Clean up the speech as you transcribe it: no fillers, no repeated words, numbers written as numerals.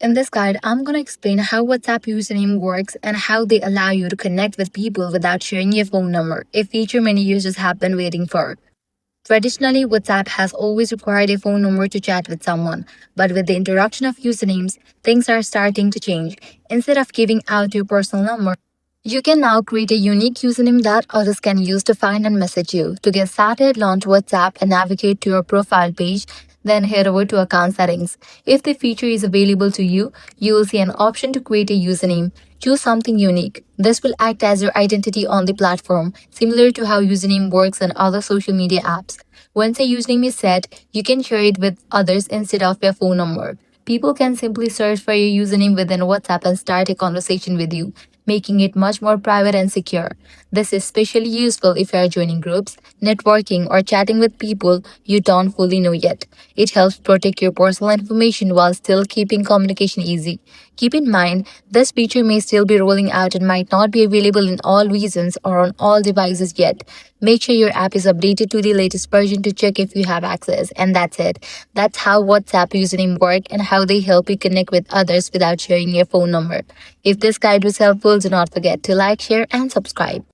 In this guide, I'm going to explain how WhatsApp username works and how they allow you to connect with people without sharing your phone number, a feature many users have been waiting for. Traditionally, WhatsApp has always required a phone number to chat with someone, but with the introduction of usernames, things are starting to change. Instead of giving out your personal number, you can now create a unique username that others can use to find and message you. To get started, launch WhatsApp and navigate to your profile page, then head over to account settings. If the feature is available to you, you will see an option to create a username. Choose something unique. This will act as your identity on the platform, similar to how username works on other social media apps. Once a username is set, you can share it with others instead of your phone number. People can simply search for your username within WhatsApp and start a conversation with you, making it much more private and secure. This is especially useful if you are joining groups, networking, or chatting with people you don't fully know yet. It helps protect your personal information while still keeping communication easy. Keep in mind, this feature may still be rolling out and might not be available in all regions or on all devices yet. Make sure your app is updated to the latest version to check if you have access. And that's it. That's how WhatsApp username work and how they help you connect with others without sharing your phone number. If this guide was helpful, do not forget to like, share, and subscribe.